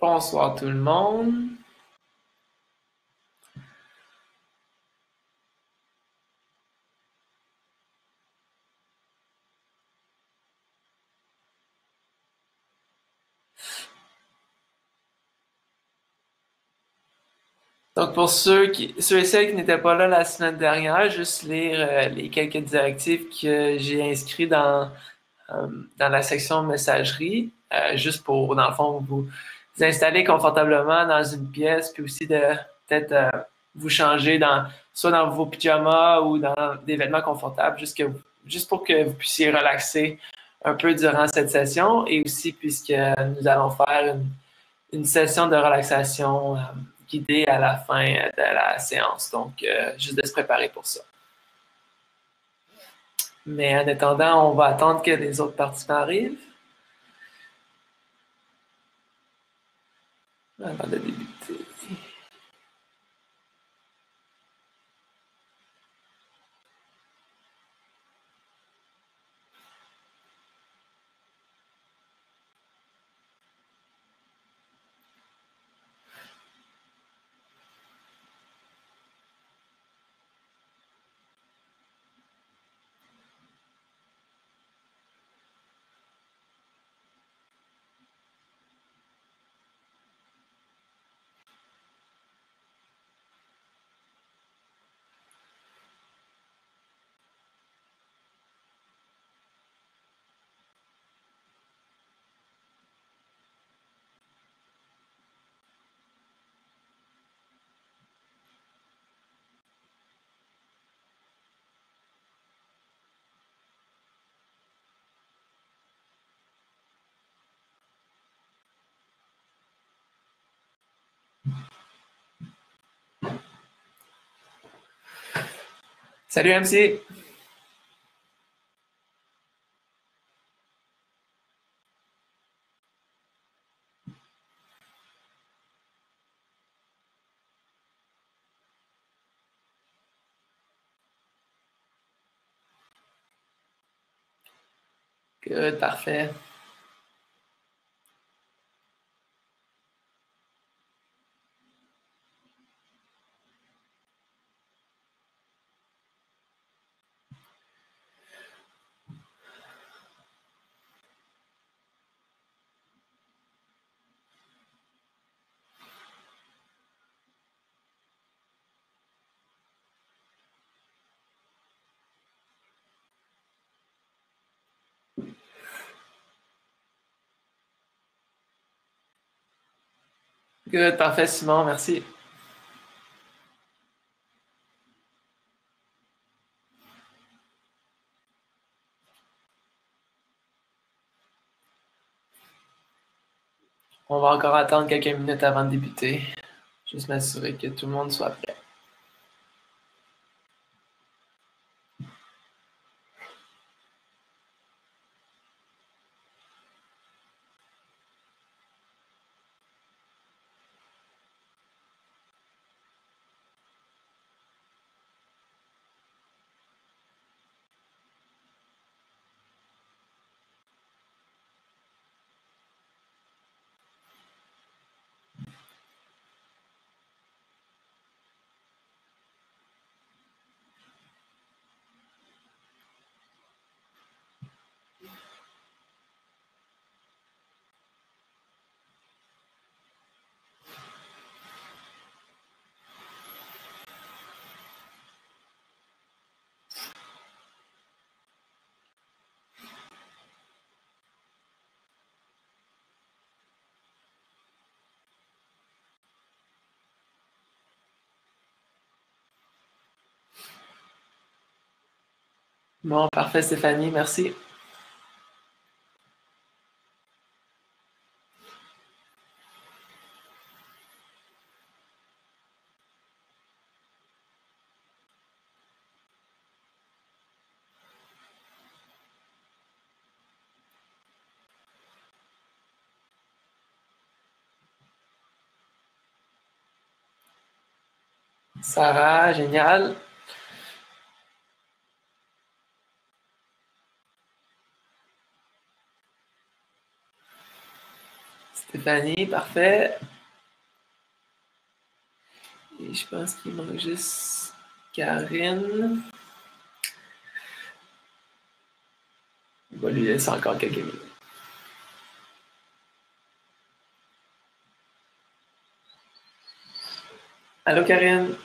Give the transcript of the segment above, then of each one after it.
Bonsoir tout le monde. Donc pour ceux et celles qui n'étaient pas là la semaine dernière, juste lire les quelques directives que j'ai inscrites euh, dans la section messagerie, juste pour, dans le fond, vous installer confortablement dans une pièce, puis aussi de peut-être vous changer soit dans vos pyjamas ou dans des vêtements confortables, juste pour que vous puissiez relaxer un peu durant cette session et aussi puisque nous allons faire une session de relaxation guidée à la fin de la séance. Donc, juste de se préparer pour ça. Mais en attendant, on va attendre que les autres participants arrivent avant de débuter. Salut MC! Good, parfait. Good, parfait, Simon, merci. On va encore attendre quelques minutes avant de débuter. Juste m'assurer que tout le monde soit prêt. Bon, parfait, Stéphanie, merci. Sarah, génial. Stéphanie, parfait. Et je pense qu'il manque juste Karine. On va lui laisser encore quelques minutes. Allô, Karine?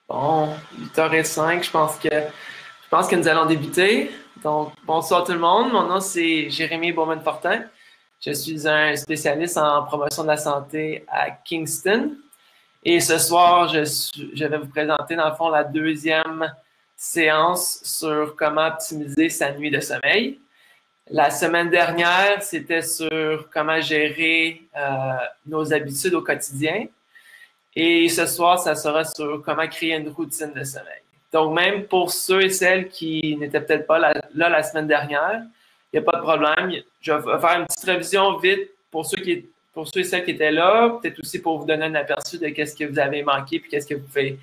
Bon, 8h05, je pense que nous allons débuter. Donc, bonsoir tout le monde. Mon nom, c'est Jérémy Bowman-Fortin. Je suis un spécialiste en promotion de la santé à Kingston. Et ce soir, je vais vous présenter, dans le fond, la deuxième séance sur comment optimiser sa nuit de sommeil. La semaine dernière, c'était sur comment gérer nos habitudes au quotidien. Et ce soir, ça sera sur comment créer une routine de sommeil. Donc, même pour ceux et celles qui n'étaient peut-être pas là la semaine dernière, il n'y a pas de problème. Je vais faire une petite révision vite pour ceux et celles qui étaient là, peut-être aussi pour vous donner un aperçu de qu'est-ce que vous avez manqué puis qu'est-ce que vous pouvez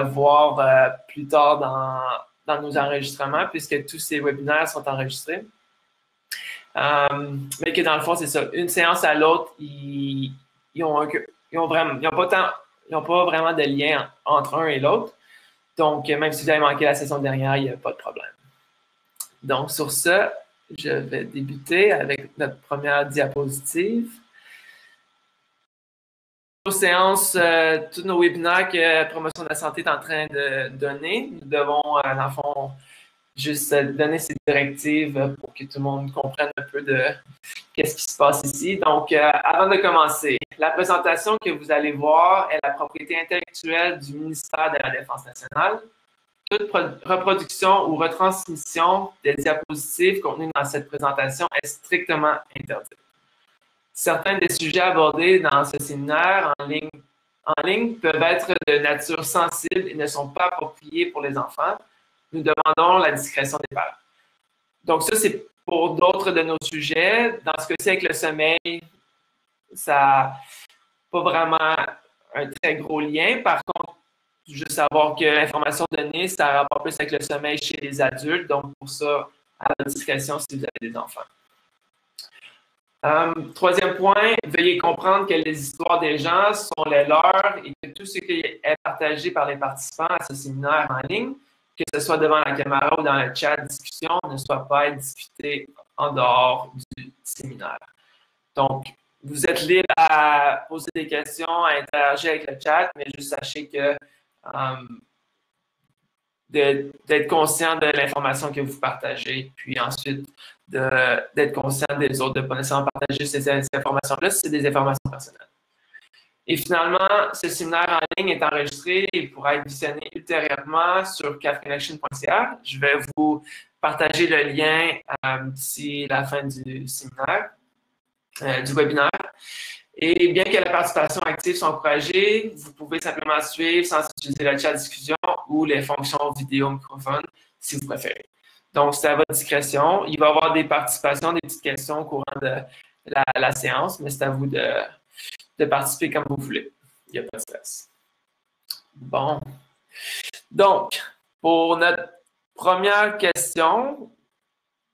voir plus tard dans nos enregistrements, puisque tous ces webinaires sont enregistrés. Mais que dans le fond, c'est ça. Une séance à l'autre, ils n'ont pas vraiment de lien entre un et l'autre. Donc, même si vous avez manqué la session dernière, il n'y a pas de problème. Donc, sur ce, je vais débuter avec notre première diapositive. Nos séances, tous nos webinaires que Promotion de la santé est en train de donner, nous devons, dans le fond, juste donner ces directives pour que tout le monde comprenne un peu de qu'est-ce qui se passe ici. Donc, avant de commencer, la présentation que vous allez voir est la propriété intellectuelle du ministère de la Défense nationale. Toute reproduction ou retransmission des diapositives contenues dans cette présentation est strictement interdite. Certains des sujets abordés dans ce séminaire en ligne peuvent être de nature sensible et ne sont pas appropriés pour les enfants. Nous demandons la discrétion des parents. Donc, ça, c'est pour d'autres de nos sujets. Dans ce cas-ci, avec le sommeil, ça n'a pas vraiment un très gros lien. Par contre, juste savoir que l'information donnée, ça a rapport plus avec le sommeil chez les adultes. Donc, pour ça, à la discrétion si vous avez des enfants. Troisième point, veuillez comprendre que les histoires des gens sont les leurs et que tout ce qui est partagé par les participants à ce séminaire en ligne, que ce soit devant la caméra ou dans le chat discussion, ne soit pas discuté en dehors du séminaire. Donc, vous êtes libre à poser des questions, à interagir avec le chat, mais juste sachez que d'être conscient de l'information que vous partagez, puis ensuite d'être conscient des autres, de ne pas nécessairement partager ces informations-là si c'est des informations personnelles. Et finalement, ce séminaire en ligne est enregistré et pourra être visionné ultérieurement sur cafconnection.ca. Je vais vous partager le lien d'ici la fin du séminaire, du webinaire. Et bien que la participation active soit encouragée, vous pouvez simplement suivre sans utiliser le chat discussion ou les fonctions vidéo microphone si vous préférez. Donc, c'est à votre discrétion. Il va y avoir des participations, des petites questions au courant de la séance, mais c'est à vous de participer comme vous voulez. Il n'y a pas de stress. Bon. Donc, pour notre première question,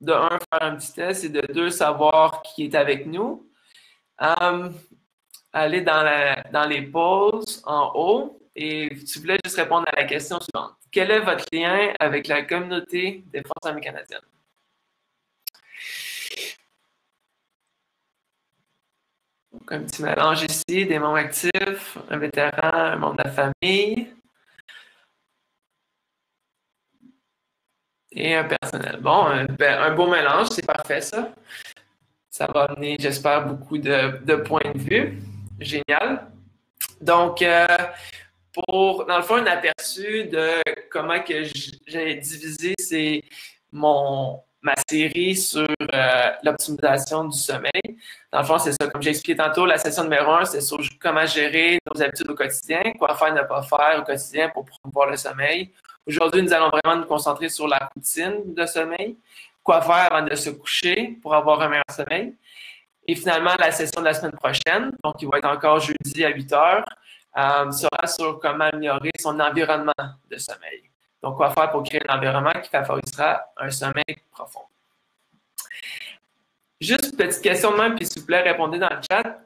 de un, faire un petit test et de deux, savoir qui est avec nous. Allez dans les pauses en haut et s'il vous plaît, juste répondre à la question suivante. Quel est votre lien avec la communauté des Forces armées canadiennes? Donc, un petit mélange ici, des membres actifs, un vétéran, un membre de la famille et un personnel. Bon, un beau mélange, c'est parfait ça. Ça va amener, j'espère, beaucoup de points de vue. Génial. Donc, dans le fond, un aperçu de comment que j'ai divisé ma série sur l'optimisation du sommeil. Dans le fond, c'est ça. Comme j'ai expliqué tantôt, la session numéro 1, c'est sur comment gérer nos habitudes au quotidien, quoi faire et ne pas faire au quotidien pour promouvoir le sommeil. Aujourd'hui, nous allons vraiment nous concentrer sur la routine de sommeil, quoi faire avant de se coucher pour avoir un meilleur sommeil. Et finalement, la session de la semaine prochaine, donc qui va être encore jeudi à 8 heures, sera sur comment améliorer son environnement de sommeil. Donc, quoi faire pour créer un environnement qui favorisera un sommeil profond. Juste une petite question de même, puis s'il vous plaît, répondez dans le chat.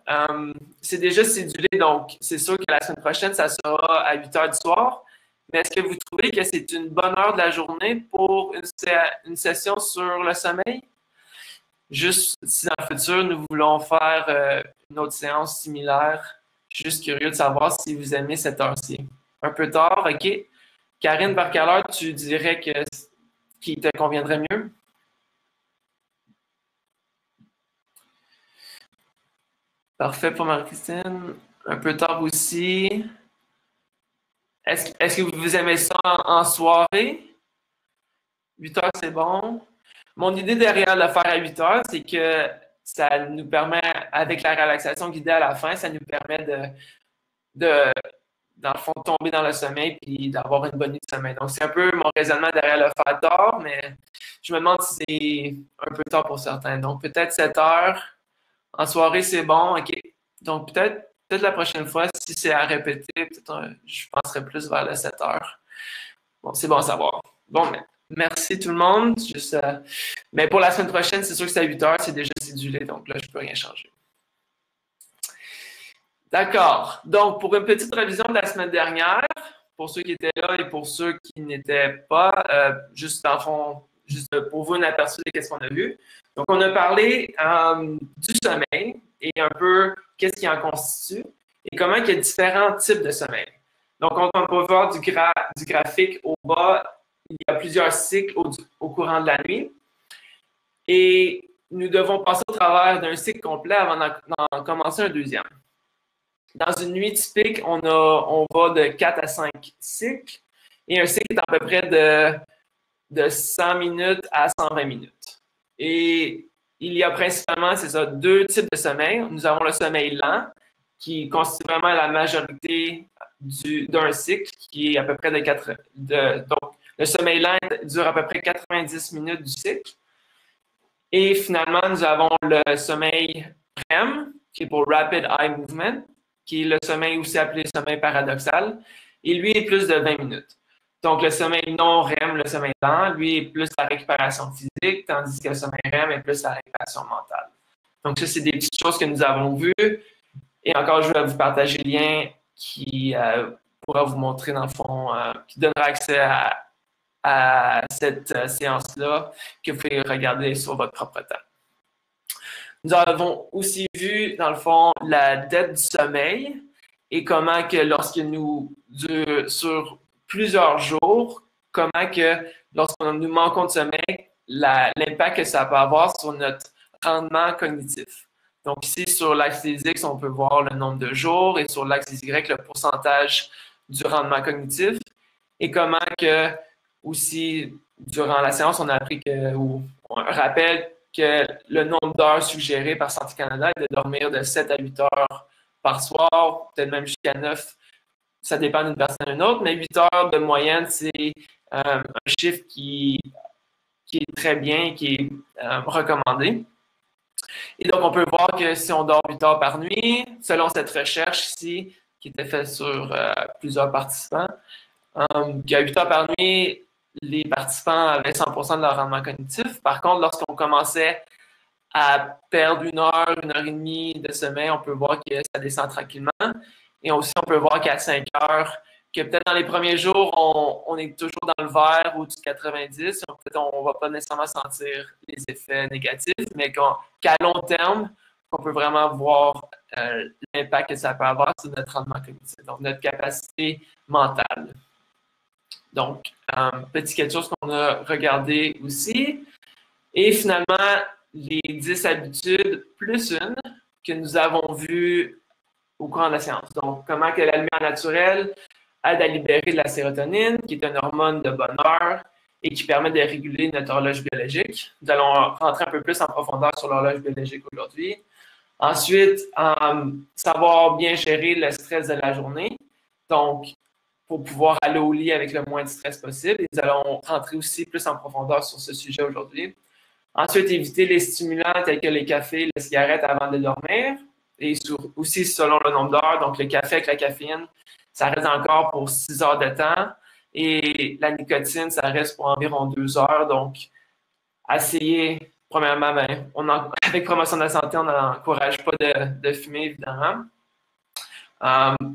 C'est déjà cédulé, donc c'est sûr que la semaine prochaine, ça sera à 8 heures du soir. Mais est-ce que vous trouvez que c'est une bonne heure de la journée pour une session sur le sommeil? Juste si dans le futur, nous voulons faire une autre séance similaire. Je suis juste curieux de savoir si vous aimez cette heure-ci. Un peu tard, OK. Karine, vers quelle heure tu dirais qu'il te conviendrait mieux? Parfait pour Marie-Christine. Un peu tard aussi. Est-ce que vous aimez ça en soirée? 8 heures, c'est bon. Mon idée derrière le faire à 8 heures, c'est que ça nous permet, avec la relaxation guidée à la fin, ça nous permet dans le fond, tomber dans le sommeil et d'avoir une bonne nuit de sommeil. Donc, c'est un peu mon raisonnement derrière le faire tard, mais je me demande si c'est un peu tard pour certains. Donc, peut-être 7 heures. En soirée, c'est bon. OK. Donc, peut-être la prochaine fois, si c'est à répéter, peut-être je penserais plus vers les 7 heures. Bon, c'est bon à savoir. Bon, mais merci tout le monde. Mais pour la semaine prochaine, c'est sûr que c'est à 8 heures, c'est déjà cédulé, donc là, je ne peux rien changer. D'accord. Donc, pour une petite révision de la semaine dernière, pour ceux qui étaient là et pour ceux qui n'étaient pas, juste dans le fond, juste pour vous un aperçu de ce qu'on a vu. Donc, on a parlé du sommeil et un peu qu'est-ce qui en constitue et comment il y a différents types de sommeil. Donc, on peut voir du graphique au bas, il y a plusieurs cycles au courant de la nuit. Et nous devons passer au travers d'un cycle complet avant d'en commencer un deuxième. Dans une nuit typique, on va de 4 à 5 cycles. Et un cycle est à peu près de 100 minutes à 120 minutes. Et il y a principalement, c'est ça, deux types de sommeil. Nous avons le sommeil lent, qui constitue vraiment la majorité d'un cycle, qui est à peu près donc, le sommeil lent dure à peu près 90 minutes du cycle. Et finalement, nous avons le sommeil REM, qui est pour Rapid Eye Movement, qui est le sommeil aussi appelé sommeil paradoxal. Et lui est plus de 20 minutes. Donc, le sommeil non REM, le sommeil lent, lui est plus la récupération physique, tandis que le sommeil REM est plus la récupération mentale. Donc, ça, c'est des petites choses que nous avons vues. Et encore, je vais vous partager le lien qui pourra vous montrer, dans le fond, qui donnera accès à cette séance-là que vous pouvez regarder sur votre propre temps. Nous avons aussi vu, dans le fond, la dette du sommeil et comment que lorsque sur plusieurs jours, comment que lorsqu'on nous manquons de sommeil, l'impact que ça peut avoir sur notre rendement cognitif. Donc ici, sur l'axe des X, on peut voir le nombre de jours et sur l'axe des Y, le pourcentage du rendement cognitif et comment que aussi, durant la séance, on a appris ou on rappelle que le nombre d'heures suggérées par Santé Canada est de dormir de 7 à 8 heures par soir, peut-être même jusqu'à 9. Ça dépend d'une personne à une autre, mais 8 heures de moyenne, c'est un chiffre qui est très bien, qui est recommandé. Et donc, on peut voir que si on dort 8 heures par nuit, selon cette recherche ici, qui était faite sur plusieurs participants, qu'à 8 heures par nuit, les participants avaient 100% de leur rendement cognitif. Par contre, lorsqu'on commençait à perdre 1 heure et demie de sommeil, on peut voir que ça descend tranquillement. Et aussi, on peut voir qu'à 5 heures, que peut-être dans les premiers jours, on est toujours dans le vert ou du 90. Peut-être on ne va pas nécessairement sentir les effets négatifs, mais qu'à long terme, on peut vraiment voir l'impact que ça peut avoir sur notre rendement cognitif, donc notre capacité mentale. Donc, petit quelque chose qu'on a regardé aussi. Et finalement, les 10 habitudes plus une que nous avons vues au cours de la séance. Donc, comment que la lumière naturelle aide à libérer de la sérotonine, qui est une hormone de bonheur et qui permet de réguler notre horloge biologique. Nous allons rentrer un peu plus en profondeur sur l'horloge biologique aujourd'hui. Ensuite, savoir bien gérer le stress de la journée. Donc, pour pouvoir aller au lit avec le moins de stress possible. Et nous allons rentrer aussi plus en profondeur sur ce sujet aujourd'hui. Ensuite, éviter les stimulants tels que les cafés, les cigarettes avant de dormir. Et aussi selon le nombre d'heures. Donc, le café avec la caféine, ça reste encore pour 6 heures de temps. Et la nicotine, ça reste pour environ 2 heures. Donc, essayez, premièrement, avec Promotion de la santé, on n'encourage pas de fumer, évidemment.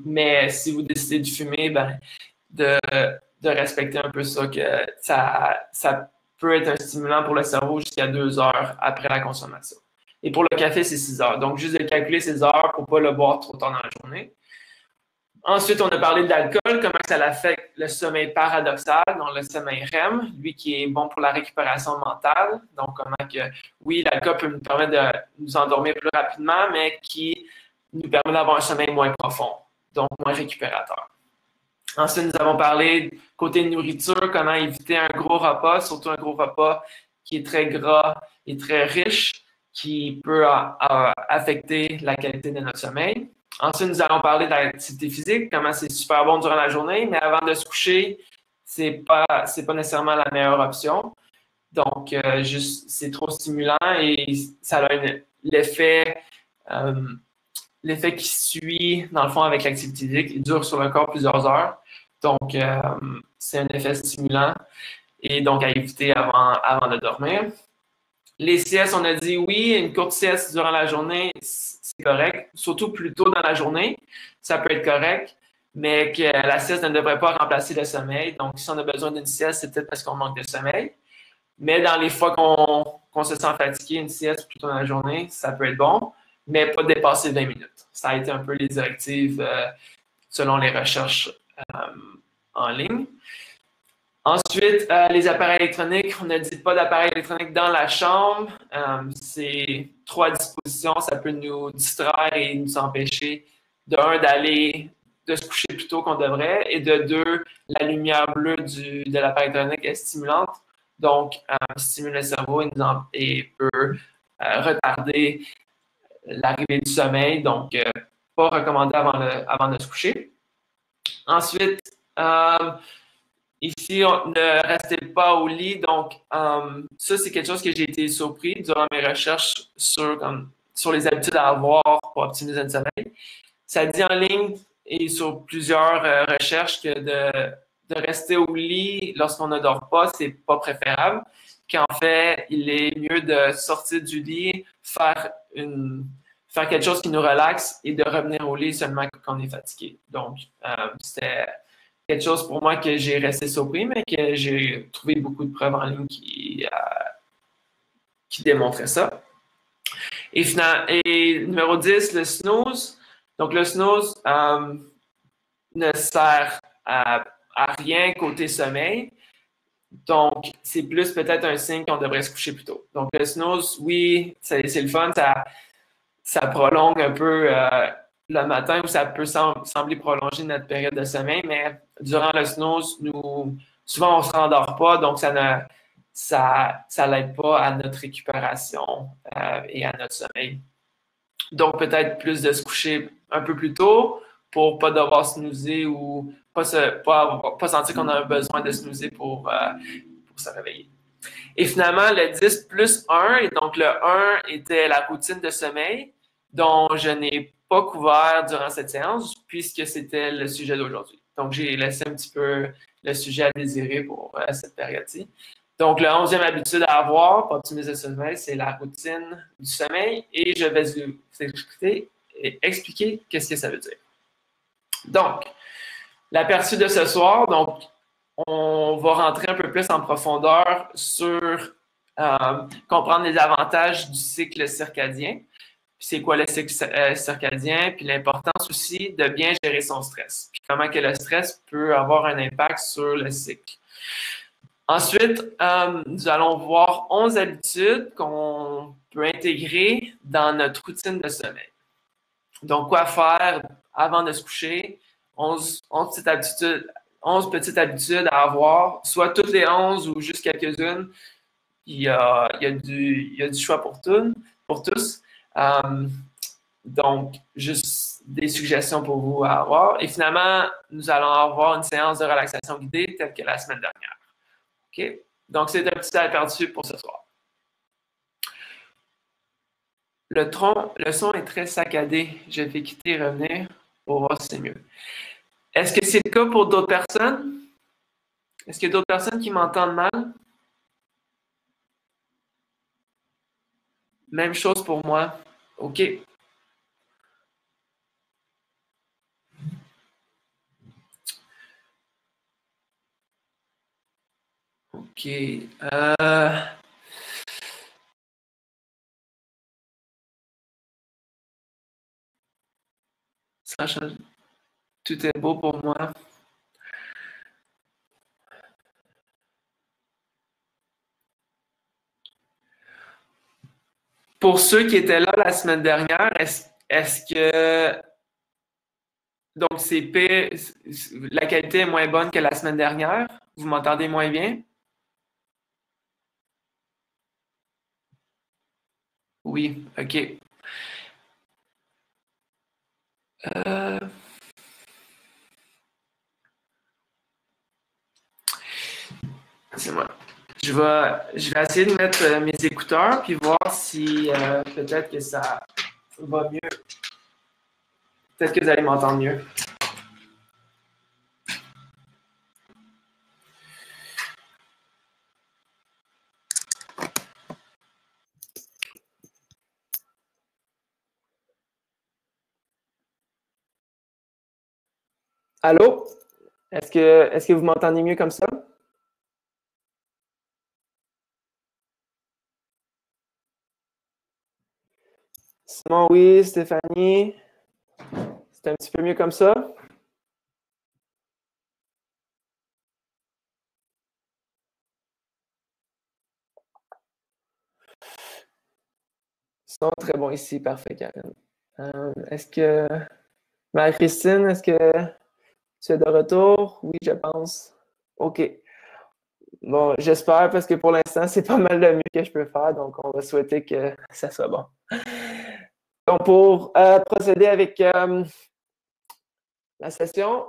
Mais si vous décidez de fumer, de respecter un peu ça, que ça peut être un stimulant pour le cerveau jusqu'à 2 heures après la consommation. Et pour le café, c'est 6 heures. Donc, juste de calculer ces heures pour ne pas le boire trop tard dans la journée. Ensuite, on a parlé de l'alcool, comment ça affecte le sommeil paradoxal, donc le sommeil REM, lui qui est bon pour la récupération mentale. Donc, comment que, oui, l'alcool peut nous permettre de nous endormir plus rapidement, mais qui nous permet d'avoir un sommeil moins profond, donc moins récupérateur. Ensuite, nous avons parlé côté nourriture, comment éviter un gros repas, surtout un gros repas qui est très gras et très riche, qui peut affecter la qualité de notre sommeil. Ensuite, nous allons parler de l'activité physique, comment c'est super bon durant la journée, mais avant de se coucher, c'est pas nécessairement la meilleure option. Donc, c'est trop stimulant et ça a l'effet qui suit, dans le fond, avec l'activité physique. Il dure sur le corps plusieurs heures. Donc, c'est un effet stimulant et donc à éviter avant de dormir. Les siestes, on a dit oui, une courte sieste durant la journée, c'est correct. Surtout plus tôt dans la journée, ça peut être correct, mais que la sieste ne devrait pas remplacer le sommeil. Donc, si on a besoin d'une sieste, c'est peut-être parce qu'on manque de sommeil. Mais dans les fois qu'on se sent fatigué, une sieste plutôt dans la journée, ça peut être bon, mais pas dépasser 20 minutes. Ça a été un peu les directives selon les recherches en ligne. Ensuite, les appareils électroniques, on a dit pas d'appareils électroniques dans la chambre. C'est trop à disposition, ça peut nous distraire et nous empêcher, de se coucher plus tôt qu'on devrait, et de deux, la lumière bleue de l'appareil électronique est stimulante, donc stimule le cerveau et peut retarder l'arrivée du sommeil, donc pas recommandé avant de se coucher. Ensuite, ici, ne restez pas au lit. Donc, ça, c'est quelque chose que j'ai été surpris durant mes recherches sur les habitudes à avoir pour optimiser le sommeil. Ça dit en ligne et sur plusieurs recherches que de rester au lit lorsqu'on ne dort pas, c'est pas préférable. Qu'en fait, il est mieux de sortir du lit, faire quelque chose qui nous relaxe et de revenir au lit seulement quand on est fatigué. Donc, c'était quelque chose pour moi que j'ai resté surpris, mais que j'ai trouvé beaucoup de preuves en ligne qui démontraient ça. Et numéro 10, le snooze. Donc, le snooze ne sert à rien côté sommeil. Donc, c'est plus peut-être un signe qu'on devrait se coucher plus tôt. Donc, le snooze, oui, c'est le fun, ça prolonge un peu le matin ou ça peut sembler prolonger notre période de sommeil, mais durant le snooze, souvent on ne se rendort pas, donc ça n'aide pas à notre récupération et à notre sommeil. Donc peut-être plus de se coucher un peu plus tôt pour ne pas devoir snoozer ou pas sentir qu'on a besoin de snoozer pour se réveiller. Et finalement, le 10 plus 1, et donc le 1 était la routine de sommeil, dont je n'ai pas couvert durant cette séance, puisque c'était le sujet d'aujourd'hui. Donc, j'ai laissé un petit peu le sujet à désirer pour cette période-ci. Donc, la 11e habitude à avoir pour optimiser le sommeil, c'est la routine du sommeil. Et je vais vous expliquer qu'est-ce que ça veut dire. Donc, l'aperçu de ce soir, donc, on va rentrer un peu plus en profondeur sur comprendre les avantages du cycle circadien. C'est quoi le cycle circadien, puis l'importance aussi de bien gérer son stress. Puis comment que le stress peut avoir un impact sur le cycle. Ensuite, nous allons voir 11 habitudes qu'on peut intégrer dans notre routine de sommeil. Donc, quoi faire avant de se coucher? 11 petites habitudes à avoir, soit toutes les 11 ou juste quelques-unes. Il y a du choix pour tous. Donc, juste des suggestions pour vous à avoir. Et finalement, nous allons avoir une séance de relaxation guidée telle que la semaine dernière. OK? Donc, c'est un petit aperçu pour ce soir. Le son est très saccadé. Je vais quitter et revenir pour voir si c'est mieux. Est-ce que c'est le cas pour d'autres personnes? Est-ce qu'il y a d'autres personnes qui m'entendent mal? Même chose pour moi. OK. OK. Ça change. Tout est beau pour moi. Pour ceux qui étaient là la semaine dernière, est-ce que donc la qualité est moins bonne que la semaine dernière? Vous m'entendez moins bien? Oui, OK. C'est moi. Je vais essayer de mettre mes écouteurs puis voir si peut-être que ça va mieux. Peut-être que vous allez m'entendre mieux. Allô? Est-ce que vous m'entendez mieux comme ça? Simon, oui. Stéphanie, c'est un petit peu mieux comme ça? Son très bon ici, parfait, Karen. Est-ce que Marie-Christine, est-ce que tu es de retour? Oui, je pense. OK. Bon, j'espère parce que pour l'instant, c'est pas mal le mieux que je peux faire, donc on va souhaiter que ça soit bon. Donc, pour procéder avec la session,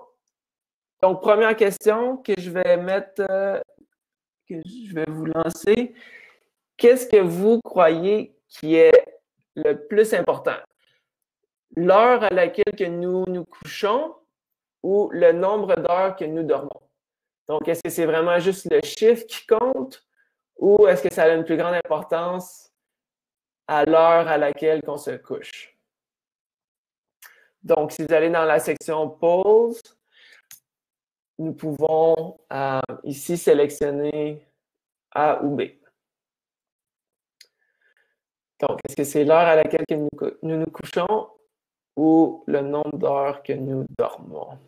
donc première question que je vais mettre, que je vais vous lancer. Qu'est-ce que vous croyez qui est le plus important? L'heure à laquelle que nous nous couchons ou le nombre d'heures que nous dormons? Donc, est-ce que c'est vraiment juste le chiffre qui compte ou est-ce que ça a une plus grande importance à l'heure à laquelle on se couche? Donc, si vous allez dans la section Pause, nous pouvons ici sélectionner A ou B. Donc, est-ce que c'est l'heure à laquelle que nous nous couchons ou le nombre d'heures que nous dormons?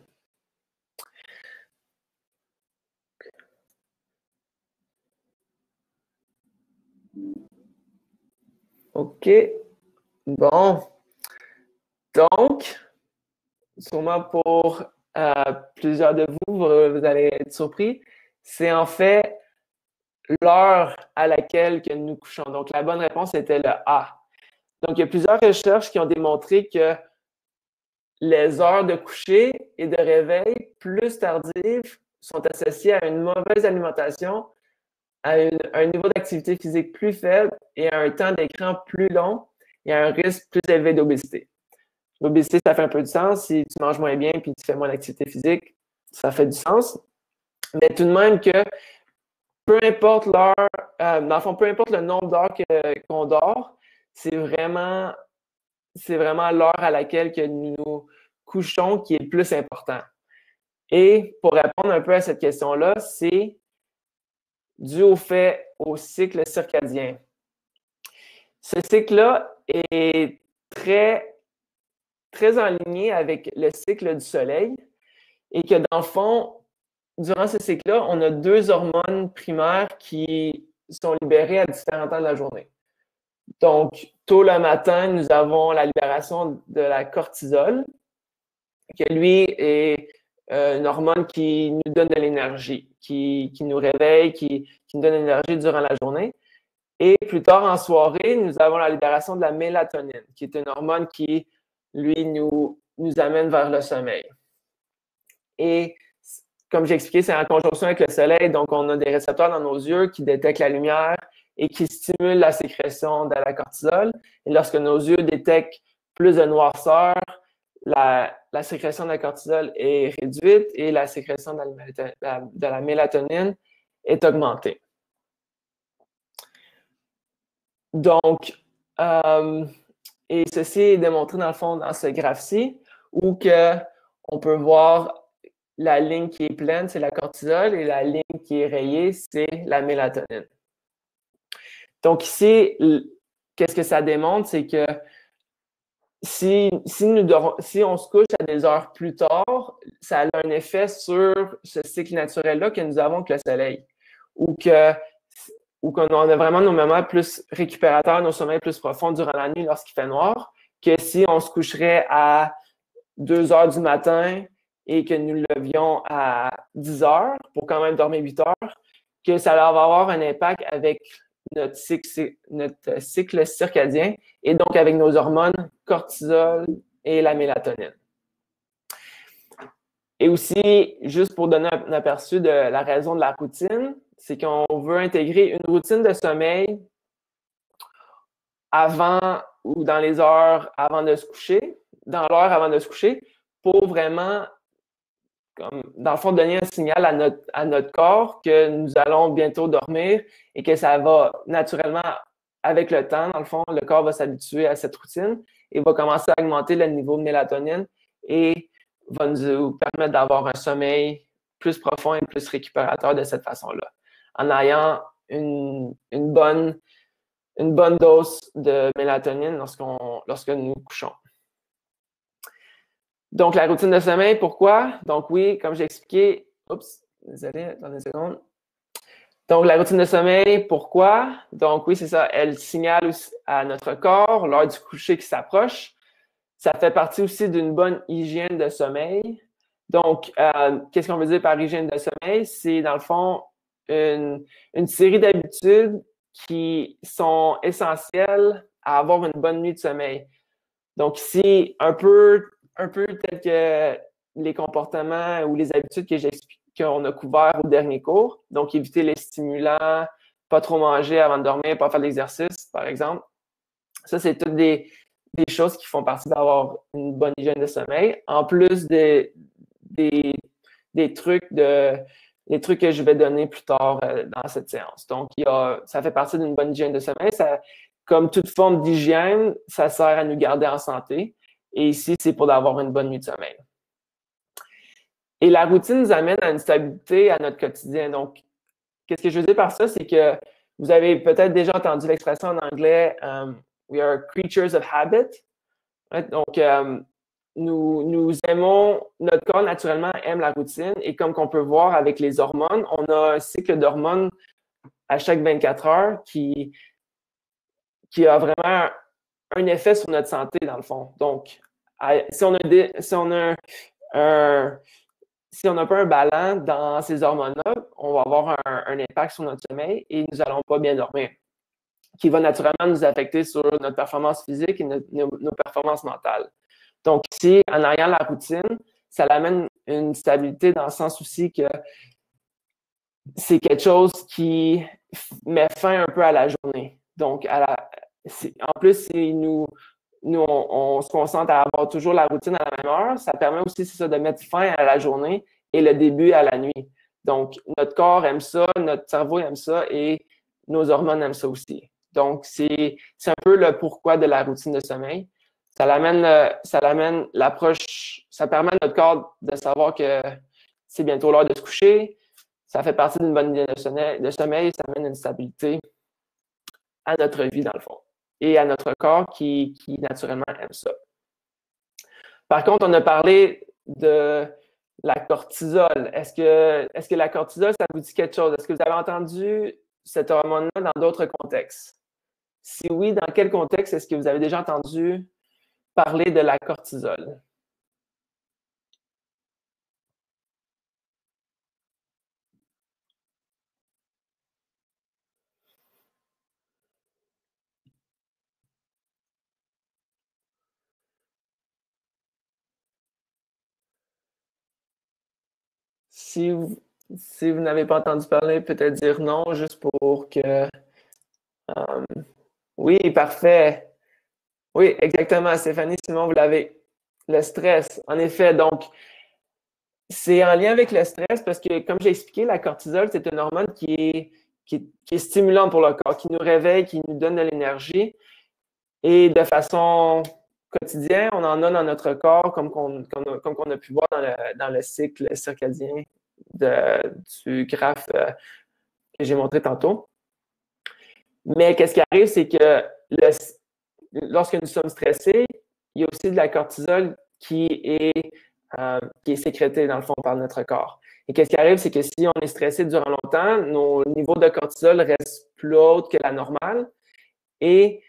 OK. Bon. Donc, sûrement pour plusieurs de vous, vous allez être surpris, c'est en fait l'heure à laquelle que nous couchons. Donc, la bonne réponse était le A. Donc, il y a plusieurs recherches qui ont démontré que les heures de coucher et de réveil plus tardives sont associées à une mauvaise alimentation, à un niveau d'activité physique plus faible et à un temps d'écran plus long et à un risque plus élevé d'obésité. L'obésité, ça fait un peu de sens. Si tu manges moins bien et tu fais moins d'activité physique, ça fait du sens. Mais tout de même que peu importe l'heure, dans le fond, peu importe le nombre d'heures qu'on dort, c'est vraiment l'heure à laquelle que nous nous couchons qui est le plus important. Et pour répondre un peu à cette question-là, c'est dû au cycle circadien. Ce cycle-là est très, très en ligne avec le cycle du soleil et que dans le fond, durant ce cycle-là, on a deux hormones primaires qui sont libérées à différents temps de la journée. Donc, tôt le matin, nous avons la libération de la cortisol, qui lui est une hormone qui nous donne de l'énergie, qui nous réveille, qui nous donne de l'énergie durant la journée. Et plus tard en soirée, nous avons la libération de la mélatonine, qui est une hormone qui, lui, nous amène vers le sommeil. Et comme j'ai expliqué, c'est en conjonction avec le soleil, donc on a des récepteurs dans nos yeux qui détectent la lumière et qui stimulent la sécrétion de la cortisol. Et lorsque nos yeux détectent plus de noirceur, la sécrétion de la cortisol est réduite et la sécrétion de la mélatonine est augmentée. Donc, et ceci est démontré dans le fond dans ce graphe-ci, où on peut voir la ligne qui est pleine, c'est la cortisol, et la ligne qui est rayée, c'est la mélatonine. Donc ici, qu'est-ce que ça démontre? C'est que si on se couche à des heures plus tard, ça a un effet sur ce cycle naturel-là que nous avons avec le soleil, ou qu'on a vraiment nos moments plus récupérateurs, nos sommeils plus profonds durant la nuit lorsqu'il fait noir, que si on se coucherait à 2 heures du matin et que nous levions à 10 heures pour quand même dormir 8 heures, que ça va avoir un impact avec notre cycle circadien et donc avec nos hormones cortisol et la mélatonine. Et aussi, juste pour donner un aperçu de la raison de la routine, c'est qu'on veut intégrer une routine de sommeil avant ou dans les heures avant de se coucher, dans l'heure avant de se coucher, pour vraiment, dans le fond, donner un signal à notre corps que nous allons bientôt dormir et que ça va naturellement, avec le temps, dans le fond, le corps va s'habituer à cette routine et va commencer à augmenter le niveau de mélatonine et va nous permettre d'avoir un sommeil plus profond et plus récupérateur de cette façon-là, en ayant une bonne dose de mélatonine lorsque nous couchons. Donc, la routine de sommeil, pourquoi? Donc, oui, comme j'ai expliqué, désolé, attendez une seconde. Donc, la routine de sommeil, pourquoi? Donc, oui, c'est ça, elle signale à notre corps l'heure du coucher qui s'approche. Ça fait partie aussi d'une bonne hygiène de sommeil. Donc, qu'est-ce qu'on veut dire par hygiène de sommeil? C'est, dans le fond, une série d'habitudes qui sont essentielles à avoir une bonne nuit de sommeil. Donc, ici, un peu tel que les comportements ou les habitudes qu'on a couverts au dernier cours. Donc, éviter les stimulants, pas trop manger avant de dormir, pas faire d'exercice, par exemple. Ça, c'est toutes des choses qui font partie d'avoir une bonne hygiène de sommeil, en plus des trucs que je vais donner plus tard dans cette séance. Donc, ça fait partie d'une bonne hygiène de sommeil. Comme toute forme d'hygiène, ça sert à nous garder en santé. Et ici, c'est pour avoir une bonne nuit de sommeil. Et la routine nous amène à une stabilité à notre quotidien. Donc, qu'est-ce que je veux dire par ça? C'est que vous avez peut-être déjà entendu l'expression en anglais We are creatures of habit. Right? Donc, nous aimons, notre corps naturellement aime la routine et comme qu'on peut voir avec les hormones, on a un cycle d'hormones à chaque 24 heures qui a vraiment un effet sur notre santé dans le fond. Donc, si on n'a pas un ballon dans ces hormones-là, on va avoir un impact sur notre sommeil et nous n'allons pas bien dormir, qui va naturellement nous affecter sur notre performance physique et nos performances mentales. Donc ici, en ayant la routine, ça amène une stabilité dans le sens aussi que c'est quelque chose qui met fin un peu à la journée. Donc, en plus, si on se concentre à avoir toujours la routine à la même heure, ça permet aussi, c'est ça, de mettre fin à la journée et le début à la nuit. Donc, notre corps aime ça, notre cerveau aime ça et nos hormones aiment ça aussi. Donc, c'est un peu le pourquoi de la routine de sommeil. Ça l'amène l'approche, ça permet à notre corps de savoir que c'est bientôt l'heure de se coucher. Ça fait partie d'une bonne idée de sommeil, ça amène une stabilité à notre vie, dans le fond, et à notre corps qui naturellement aime ça. Par contre, on a parlé de la cortisol. Est-ce que la cortisol, ça vous dit quelque chose? Est-ce que vous avez entendu cette hormone-là dans d'autres contextes? Si oui, dans quel contexte est-ce que vous avez déjà entendu parler de la cortisol? Si vous, si vous n'avez pas entendu parler, peut-être dire non, juste pour que... oui, parfait. Oui, exactement, Stéphanie, Simon, vous l'avez. Le stress, en effet. Donc, c'est en lien avec le stress parce que, comme j'ai expliqué, la cortisol, c'est une hormone qui est stimulante pour le corps, qui nous réveille, qui nous donne de l'énergie. Et de façon quotidienne, on en a dans notre corps, comme qu'on a pu voir dans le cycle circadien du graphe que j'ai montré tantôt. Mais qu'est-ce qui arrive, c'est que lorsque nous sommes stressés, il y a aussi de la cortisol qui est sécrétée, dans le fond, par notre corps. Et qu'est-ce qui arrive, c'est que si on est stressé durant longtemps, nos niveaux de cortisol restent plus hauts que la normale. Et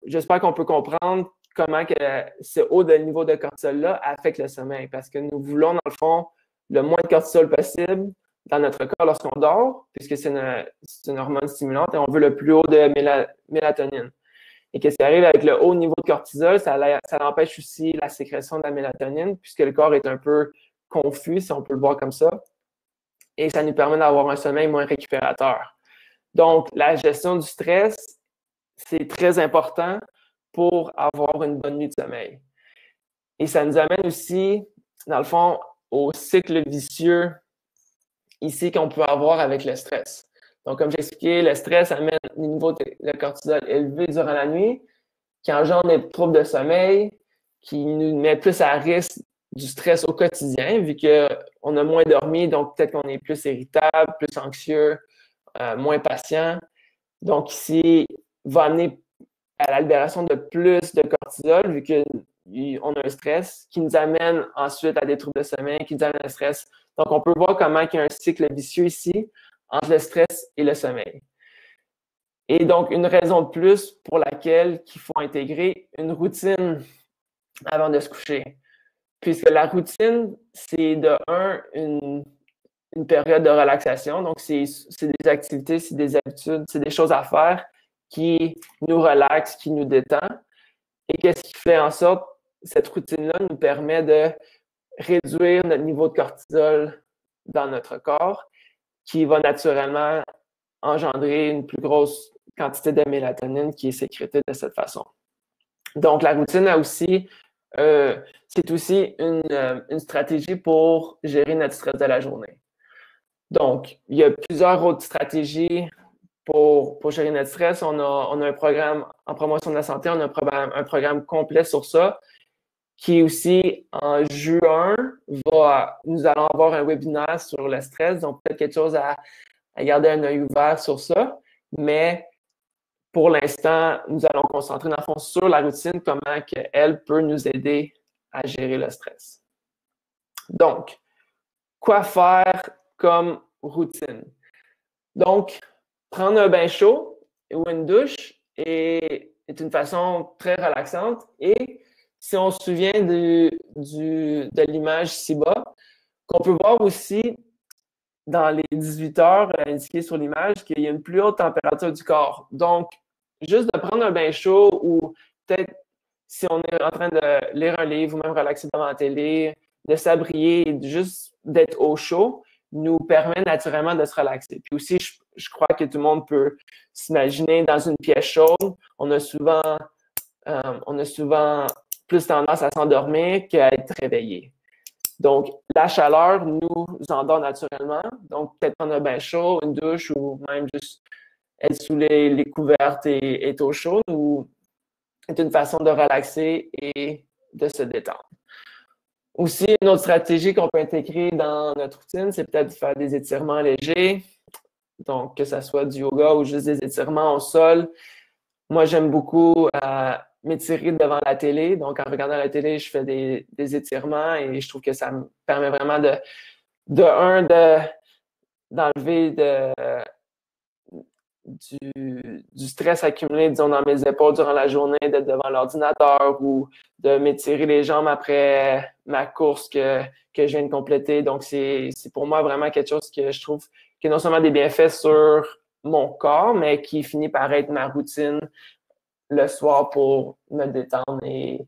j'espère qu'on peut comprendre comment que ce haut de niveau de cortisol-là affecte le sommeil. Parce que nous voulons, dans le fond, le moins de cortisol possible dans notre corps lorsqu'on dort, puisque c'est une hormone stimulante, et on veut le plus haut de mélatonine. Et qu'est-ce qui arrive avec le haut niveau de cortisol, ça empêche aussi la sécrétion de la mélatonine, puisque le corps est un peu confus, si on peut le voir comme ça. Et ça nous permet d'avoir un sommeil moins récupérateur. Donc, la gestion du stress, c'est très important pour avoir une bonne nuit de sommeil. Et ça nous amène aussi, dans le fond, au cycle vicieux ici qu'on peut avoir avec le stress. Donc, comme j'ai expliqué, le stress amène des niveaux de cortisol élevés durant la nuit, qui engendre des troubles de sommeil, qui nous met plus à risque du stress au quotidien, vu qu'on a moins dormi, donc peut-être qu'on est plus irritable, plus anxieux, moins patient. Donc, ici, va amener à la libération de plus de cortisol, vu qu'on a un stress, qui nous amène ensuite à des troubles de sommeil, qui nous amène à un stress. Donc, on peut voir comment il y a un cycle vicieux ici entre le stress et le sommeil. Et donc, une raison de plus pour laquelle il faut intégrer une routine avant de se coucher. Puisque la routine, c'est de une période de relaxation. Donc, c'est des activités, c'est des habitudes, c'est des choses à faire qui nous relaxent, qui nous détend. Et qu'est-ce qui fait en sorte, cette routine-là nous permet de réduire notre niveau de cortisol dans notre corps, qui va naturellement engendrer une plus grosse quantité de mélatonine qui est sécrétée de cette façon. Donc, la routine c'est aussi une stratégie pour gérer notre stress de la journée. Donc, il y a plusieurs autres stratégies pour gérer notre stress. On a un programme en promotion de la santé, on a un programme complet sur ça, qui aussi, en juin, nous allons avoir un webinaire sur le stress, donc peut-être quelque chose à garder un œil ouvert sur ça, mais pour l'instant, nous allons concentrer dans le fond sur la routine, comment elle peut nous aider à gérer le stress. Donc, quoi faire comme routine? Donc, prendre un bain chaud ou une douche est une façon très relaxante. Et si on se souvient de l'image ci-bas, qu'on peut voir aussi dans les 18 heures indiquées sur l'image qu'il y a une plus haute température du corps. Donc, juste de prendre un bain chaud ou peut-être si on est en train de lire un livre ou même relaxer devant la télé, de s'abrier, juste d'être au chaud, nous permet naturellement de se relaxer. Puis aussi, je crois que tout le monde peut s'imaginer dans une pièce chaude. On a souvent plus tendance à s'endormir qu'à être réveillé. Donc, la chaleur nous endort naturellement. Donc, peut-être prendre un bain chaud, une douche ou même juste être sous les couvertes et être au chaud ou est une façon de relaxer et de se détendre. Aussi, une autre stratégie qu'on peut intégrer dans notre routine, c'est peut-être de faire des étirements légers. Donc, que ce soit du yoga ou juste des étirements au sol. Moi, j'aime beaucoup m'étirer devant la télé. Donc, en regardant la télé, je fais des étirements et je trouve que ça me permet vraiment d'enlever du stress accumulé, disons, dans mes épaules durant la journée, d'être devant l'ordinateur ou de m'étirer les jambes après ma course que je viens de compléter. Donc, c'est pour moi vraiment quelque chose que je trouve qui a non seulement des bienfaits sur mon corps, mais qui finit par être ma routine le soir pour me détendre et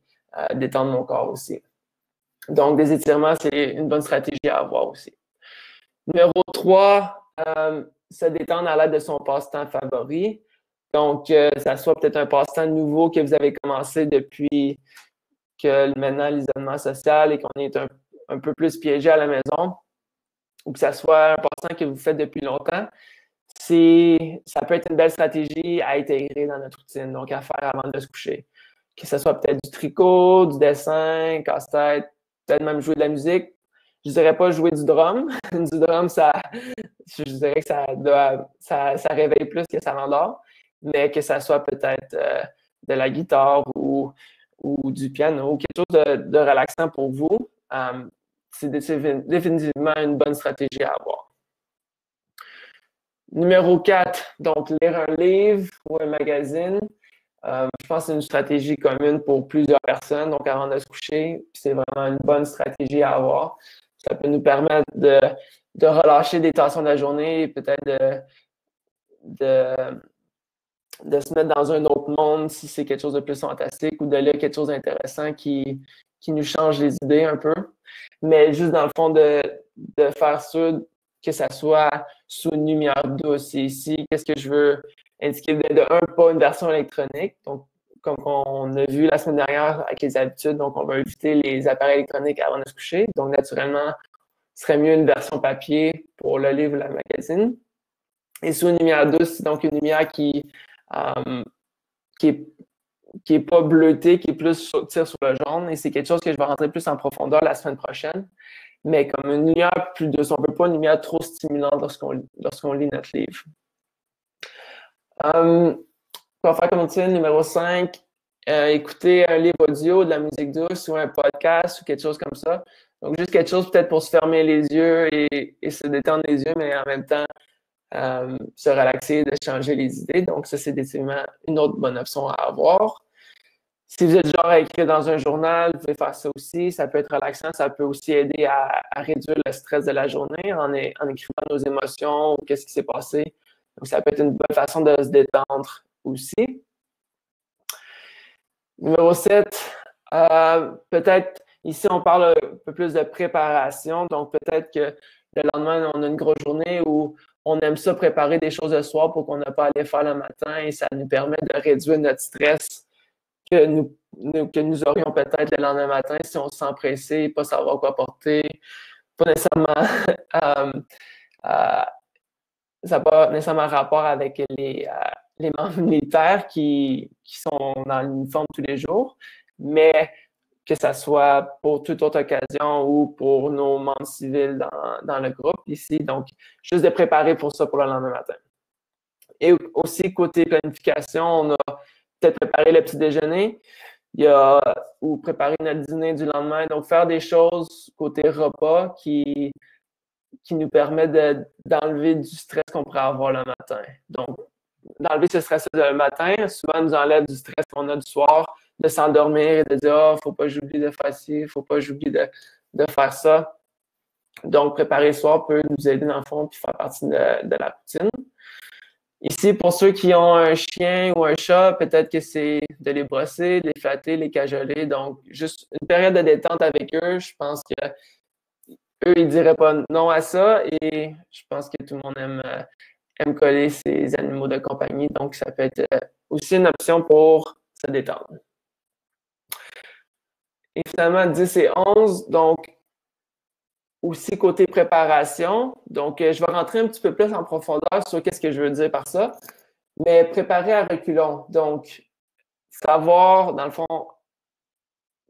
détendre mon corps aussi. Donc, des étirements, c'est une bonne stratégie à avoir aussi. Numéro 3, se détendre à l'aide de son passe-temps favori. Donc, ça soit peut-être un passe-temps nouveau que vous avez commencé depuis que maintenant l'isolement social et qu'on est un peu plus piégé à la maison, ou que ça soit un passe-temps que vous faites depuis longtemps. Ça peut être une belle stratégie à intégrer dans notre routine, donc à faire avant de se coucher. Que ce soit peut-être du tricot, du dessin, casse-tête, peut-être même jouer de la musique. Je ne dirais pas jouer du drum. Du drum, je dirais que ça réveille plus que ça m'endort, mais que ça soit peut-être de la guitare ou du piano ou quelque chose de relaxant pour vous. C'est définitivement une bonne stratégie à avoir. Numéro 4, donc lire un livre ou un magazine. Je pense que c'est une stratégie commune pour plusieurs personnes. Donc, avant de se coucher, c'est vraiment une bonne stratégie à avoir. Ça peut nous permettre de relâcher des tensions de la journée et peut-être de se mettre dans un autre monde si c'est quelque chose de plus fantastique ou de lire quelque chose d'intéressant qui nous change les idées un peu. Mais juste dans le fond, de faire ça, que ça soit sous une lumière douce. Et ici, qu'est-ce que je veux indiquer? Pas une version électronique. Donc, comme on a vu la semaine dernière avec les habitudes, donc on va éviter les appareils électroniques avant de se coucher. Donc, naturellement, ce serait mieux une version papier pour le livre ou la magazine. Et sous une lumière douce, donc une lumière qui est pas bleutée, qui est plus tire sur le jaune. Et c'est quelque chose que je vais rentrer plus en profondeur la semaine prochaine. Mais comme une lumière plus douce, on ne veut pas une lumière trop stimulante lorsqu'on lit notre livre. On va faire comme routine numéro 5, écouter un livre audio, de la musique douce ou un podcast ou quelque chose comme ça. Donc, juste quelque chose peut-être pour se fermer les yeux et se détendre les yeux, mais en même temps, se relaxer, de changer les idées. Donc, ça, c'est définitivement une autre bonne option à avoir. Si vous êtes genre à écrire dans un journal, vous pouvez faire ça aussi. Ça peut être relaxant. Ça peut aussi aider à réduire le stress de la journée en écrivant nos émotions ou qu'est-ce qui s'est passé. Donc, ça peut être une bonne façon de se détendre aussi. Numéro 7, peut-être, ici, on parle un peu plus de préparation. Donc, peut-être que le lendemain, on a une grosse journée où on aime ça préparer des choses le soir pour qu'on n'a pas à les faire le matin et ça nous permet de réduire notre stress que nous aurions peut-être le lendemain matin si on se sent pressé, pas savoir quoi porter, pas nécessairement ça n'a pas nécessairement rapport avec les membres militaires qui sont dans l'uniforme tous les jours, mais que ce soit pour toute autre occasion ou pour nos membres civils dans le groupe ici. Donc, juste de préparer pour ça pour le lendemain matin. Et aussi, côté planification, on a peut-être préparé le petit déjeuner ou préparer notre dîner du lendemain. Donc, faire des choses côté repas qui nous permet d'enlever du stress qu'on pourrait avoir le matin. Donc, d'enlever ce stress le matin, souvent nous enlève du stress qu'on a du soir, de s'endormir et de dire « Ah, faut pas que j'oublie de faire ci, faut pas que j'oublie de faire ça ». Donc, préparer le soir peut nous aider dans le fond et faire partie de la routine. Ici, pour ceux qui ont un chien ou un chat, peut-être que c'est de les brosser, de les flatter, les cajoler. Donc, juste une période de détente avec eux. Je pense que eux, ils diraient pas non à ça. Et je pense que tout le monde aime coller ses animaux de compagnie. Donc, ça peut être aussi une option pour se détendre. Et finalement, 10 et 11. Donc, aussi côté préparation. Donc, je vais rentrer un petit peu plus en profondeur sur qu'est-ce que je veux dire par ça. Mais préparer à reculons. Donc, savoir, dans le fond,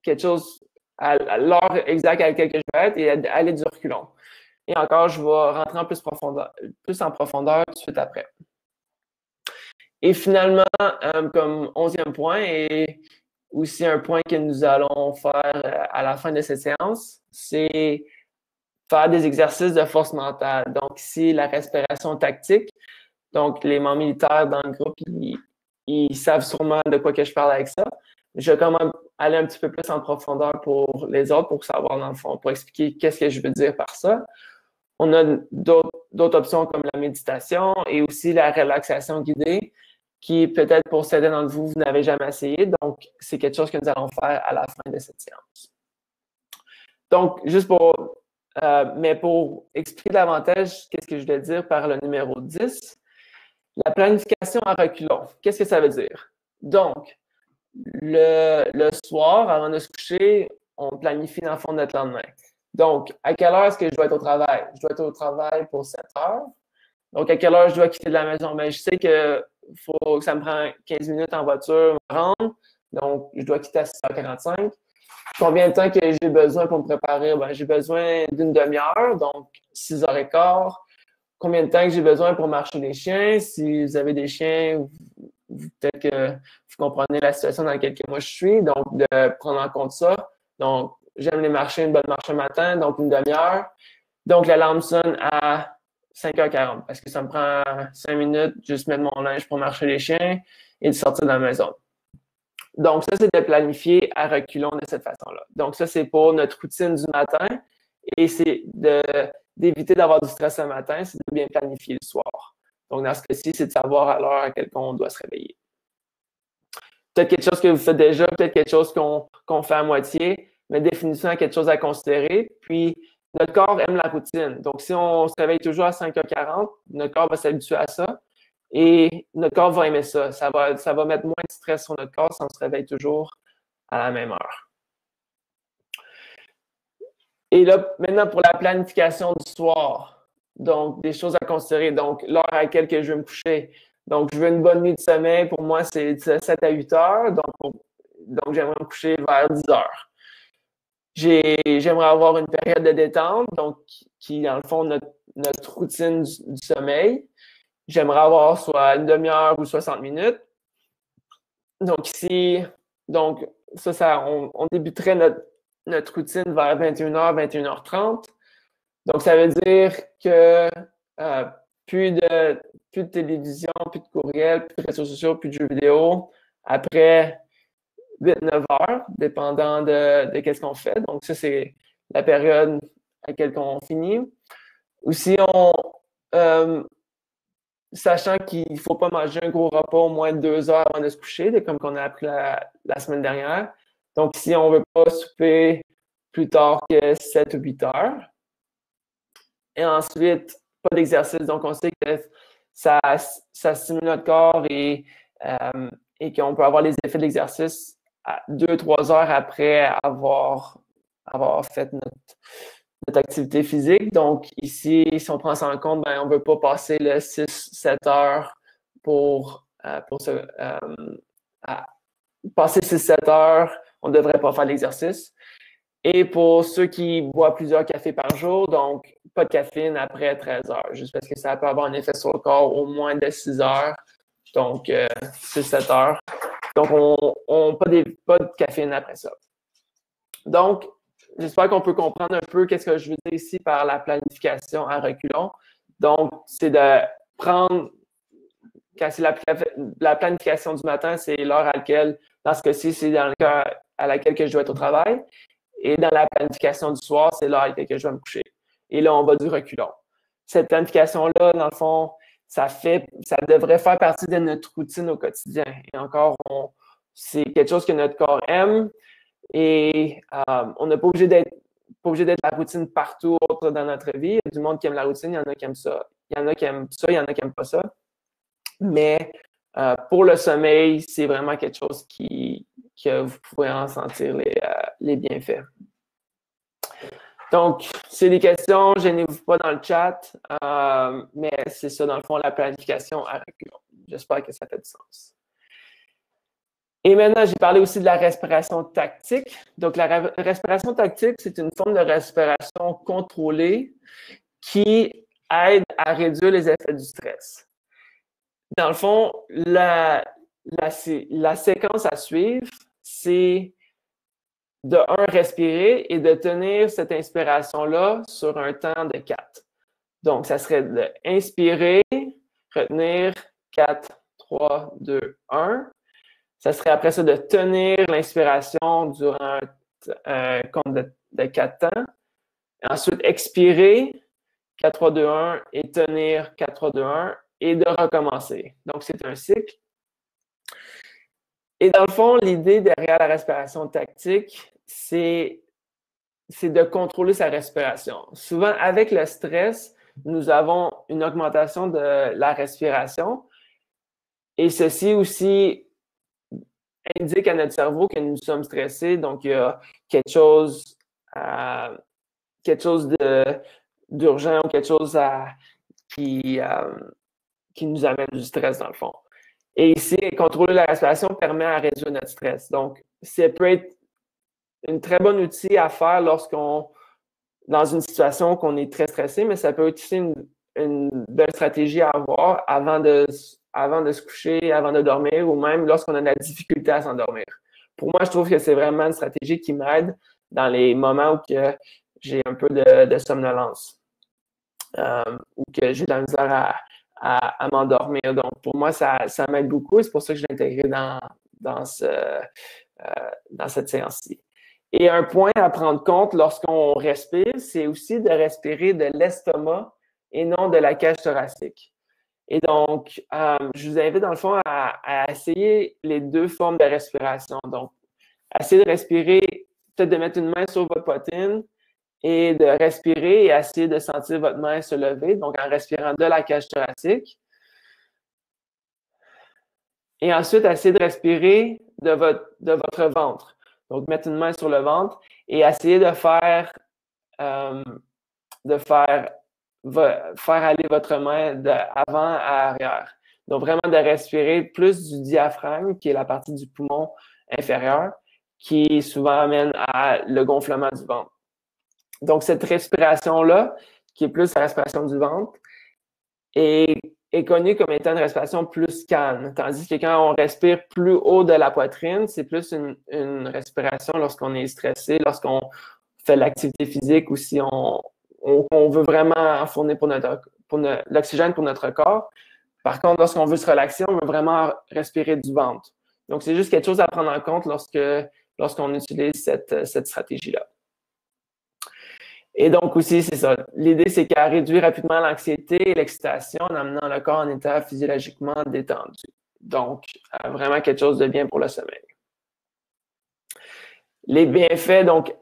quelque chose à l'heure exacte à laquelle je vais être et aller du reculon. Et encore, je vais rentrer plus en profondeur tout de suite après. Et finalement, comme 11e point, et aussi un point que nous allons faire à la fin de cette séance, c'est faire des exercices de force mentale. Donc, ici, la respiration tactique. Donc, les membres militaires dans le groupe, ils savent sûrement de quoi que je parle avec ça. Je vais quand même aller un petit peu plus en profondeur pour les autres, pour savoir, dans le fond, pour expliquer qu'est-ce que je veux dire par ça. On a d'autres options comme la méditation et aussi la relaxation guidée, qui peut-être pour certains d'entre vous, vous n'avez jamais essayé. Donc, c'est quelque chose que nous allons faire à la fin de cette séance. Donc, juste mais pour expliquer davantage qu'est-ce que je voulais dire par le numéro 10, la planification à reculons. Qu'est-ce que ça veut dire? Donc, le soir, avant de se coucher, on planifie dans le fond de notre lendemain. Donc, à quelle heure est-ce que je dois être au travail? Je dois être au travail pour 7 heures. Donc, à quelle heure je dois quitter de la maison? Bien, je sais que ça me prend 15 minutes en voiture pour me rendre. Donc, je dois quitter à 6h45. Combien de temps que j'ai besoin pour me préparer? Bien, j'ai besoin d'une demi-heure, donc 6h15. Combien de temps que j'ai besoin pour marcher les chiens? Si vous avez des chiens, peut-être que vous comprenez la situation dans laquelle moi je suis, donc de prendre en compte ça. Donc, j'aime les marcher, une bonne marche le matin, donc une demi-heure. Donc, l'alarme sonne à 5h40 parce que ça me prend 5 minutes juste mettre mon linge pour marcher les chiens et de sortir de la maison. Donc, ça, c'est de planifier à reculons de cette façon-là. Donc, ça, c'est pour notre routine du matin et c'est d'éviter d'avoir du stress le matin, c'est de bien planifier le soir. Donc, dans ce cas-ci, c'est de savoir à l'heure à laquelle on doit se réveiller. Peut-être quelque chose que vous faites déjà, peut-être quelque chose qu'on fait à moitié, mais définitivement quelque chose à considérer. Puis, notre corps aime la routine. Donc, si on se réveille toujours à 5h40, notre corps va s'habituer à ça et notre corps va aimer ça. Ça va mettre moins de stress sur notre corps si on se réveille toujours à la même heure. Et là, maintenant, pour la planification du soir, donc des choses à considérer. Donc, l'heure à laquelle je vais me coucher. Donc, je veux une bonne nuit de sommeil. Pour moi, c'est de 7 à 8 heures. Donc j'aimerais me coucher vers 10 heures. J'aimerais avoir une période de détente, donc qui, dans le fond, notre routine du sommeil. J'aimerais avoir soit une demi-heure ou 60 minutes. Donc, ici, on débuterait notre routine vers 21h, 21h30. Donc, ça veut dire que plus de télévision, plus de courriel, plus de réseaux sociaux, plus de jeux vidéo. Après 8-9 heures, dépendant de qu'est-ce qu'on fait. Donc, ça, c'est la période à laquelle on finit. Aussi, sachant qu'il ne faut pas manger un gros repas au moins 2 heures avant de se coucher, comme qu'on a appris la semaine dernière. Donc, si on ne veut pas souper plus tard que 7 ou 8 heures. Et ensuite, pas d'exercice. Donc, on sait que ça stimule notre corps et qu'on peut avoir les effets de l'exercice 2-3 heures après avoir fait notre activité physique. Donc, ici, si on prend ça en compte, ben, on ne veut pas passer le 6-7 heures pour passer 6-7 heures, on ne devrait pas faire l'exercice. Et pour ceux qui boivent plusieurs cafés par jour, donc pas de caféine après 13 heures, juste parce que ça peut avoir un effet sur le corps au moins de 6 heures, donc 6-7 heures. Donc, pas de caféine après ça. Donc, j'espère qu'on peut comprendre un peu qu'est-ce que je veux dire ici par la planification à reculons. Donc, c'est de prendre, quand c'est la planification du matin, c'est l'heure à laquelle, dans ce cas-ci, c'est dans le cas à laquelle que je dois être au travail. Et dans la planification du soir, c'est l'heure à laquelle je vais me coucher. Et là, on va du reculon. Cette planification-là, dans le fond, ça devrait faire partie de notre routine au quotidien. Et encore, c'est quelque chose que notre corps aime. Et on n'est pas obligé d'être la routine partout autre dans notre vie. Il y a du monde qui aime la routine, il y en a qui aiment ça. Il y en a qui aiment ça, il y en a qui n'aiment pas ça. Mais pour le sommeil, c'est vraiment quelque chose que vous pouvez en sentir les bienfaits. Donc, c'est des questions, gênez-vous pas dans le chat, mais c'est ça, dans le fond, la planification à reculons. J'espère que ça fait du sens. Et maintenant, j'ai parlé aussi de la respiration tactique. Donc, la respiration tactique, c'est une forme de respiration contrôlée qui aide à réduire les effets du stress. Dans le fond, la séquence à suivre, c'est de respirer et de tenir cette inspiration-là sur un temps de 4. Donc, ça serait de inspirer, retenir 4, 3, 2, 1. Ça serait après ça de tenir l'inspiration durant un compte de 4 temps. Ensuite, expirer 4, 3, 2, 1 et tenir 4, 3, 2, 1 et de recommencer. Donc, c'est un cycle. Et dans le fond, l'idée derrière la respiration tactique, c'est de contrôler sa respiration. Souvent, avec le stress, nous avons une augmentation de la respiration et ceci aussi indique à notre cerveau que nous sommes stressés, donc il y a quelque chose d'urgent ou quelque chose qui nous amène du stress dans le fond. Et ici, contrôler la respiration permet à réduire notre stress. Donc, ça peut être un très bon outil à faire lorsqu'on, dans une situation qu'on est très stressé, mais ça peut être aussi une belle stratégie à avoir avant de se coucher, avant de dormir, ou même lorsqu'on a de la difficulté à s'endormir. Pour moi, je trouve que c'est vraiment une stratégie qui m'aide dans les moments où j'ai un peu de somnolence ou que j'ai de la misère à m'endormir. Donc, pour moi, ça m'aide beaucoup et c'est pour ça que je l'ai intégré dans cette séance-ci. Et un point à prendre compte lorsqu'on respire, c'est aussi de respirer de l'estomac et non de la cage thoracique. Et donc, je vous invite dans le fond à essayer les deux formes de respiration. Donc, essayez de respirer, peut-être de mettre une main sur votre poitrine et de respirer et essayer de sentir votre main se lever, donc en respirant de la cage thoracique. Et ensuite, essayez de respirer de votre ventre. Donc, mettre une main sur le ventre et essayer de faire aller votre main d'avant à arrière. Donc, vraiment de respirer plus du diaphragme, qui est la partie du poumon inférieur, qui souvent amène à le gonflement du ventre. Donc, cette respiration-là, qui est plus la respiration du ventre, est connue comme étant une respiration plus calme. Tandis que quand on respire plus haut de la poitrine, c'est plus une respiration lorsqu'on est stressé, lorsqu'on fait l'activité physique ou si on veut vraiment fournir l'oxygène pour notre corps. Par contre, lorsqu'on veut se relaxer, on veut vraiment respirer du ventre. Donc, c'est juste quelque chose à prendre en compte lorsqu'on utilise cette stratégie-là. Et donc aussi, c'est ça. L'idée, c'est qu'elle réduit rapidement l'anxiété et l'excitation en amenant le corps en état physiologiquement détendu. Donc, vraiment quelque chose de bien pour le sommeil. Les bienfaits, donc,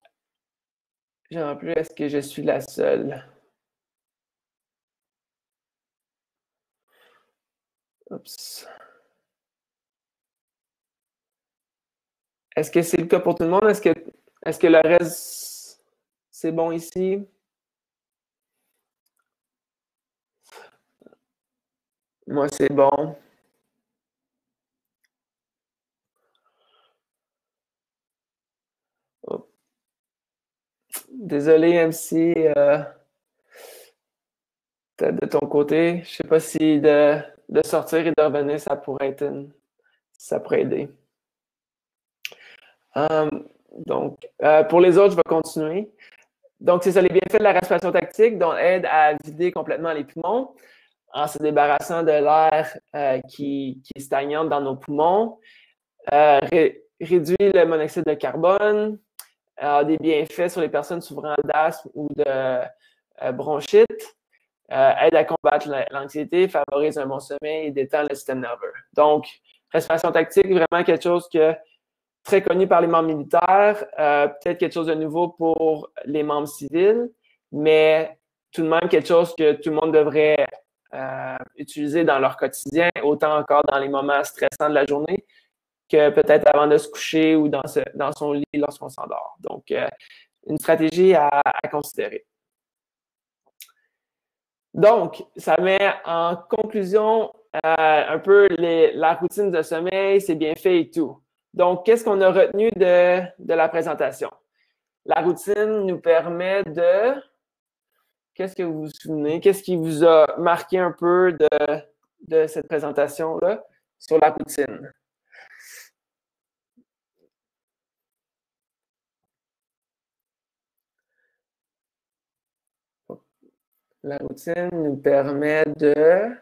j'en plus, est-ce que je suis la seule? Oups. Est-ce que c'est le cas pour tout le monde? Est-ce que le reste, c'est bon ici? Moi, c'est bon. Oh. Désolé, MC, peut-être de ton côté. Je ne sais pas si de sortir et de revenir, ça pourrait aider. Donc, pour les autres, je vais continuer. Donc, c'est ça, les bienfaits de la respiration tactique, dont aide à vider complètement les poumons en se débarrassant de l'air qui est stagnant dans nos poumons, réduit le monoxyde de carbone, a des bienfaits sur les personnes souffrant d'asthme ou de bronchite, aide à combattre l'anxiété, favorise un bon sommeil et détend le système nerveux. Donc, respiration tactique, vraiment quelque chose que très connu par les membres militaires, peut-être quelque chose de nouveau pour les membres civils, mais tout de même quelque chose que tout le monde devrait utiliser dans leur quotidien, autant encore dans les moments stressants de la journée que peut-être avant de se coucher ou dans son lit lorsqu'on s'endort. Donc, une stratégie à considérer. Donc, ça met en conclusion un peu la routine de sommeil, c'est bien fait et tout. Donc, qu'est-ce qu'on a retenu de la présentation? La routine nous permet de... Qu'est-ce que vous vous souvenez? Qu'est-ce qui vous a marqué un peu de cette présentation-là sur la routine? La routine nous permet de...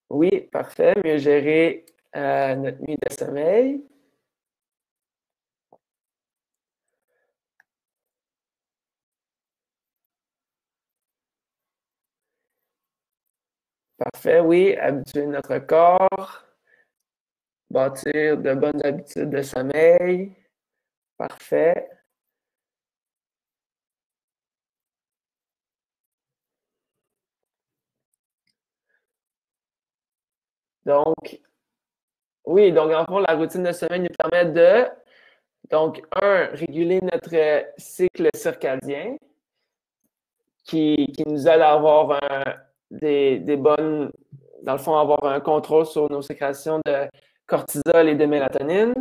Oui, parfait. Mieux gérer notre nuit de sommeil. Parfait, oui. Habituer notre corps. Bâtir de bonnes habitudes de sommeil. Parfait. Donc, oui, donc en fond, la routine de sommeil nous permet de, donc, réguler notre cycle circadien qui nous aide à avoir des bonnes, dans le fond, avoir un contrôle sur nos sécrétions de cortisol et de mélatonine,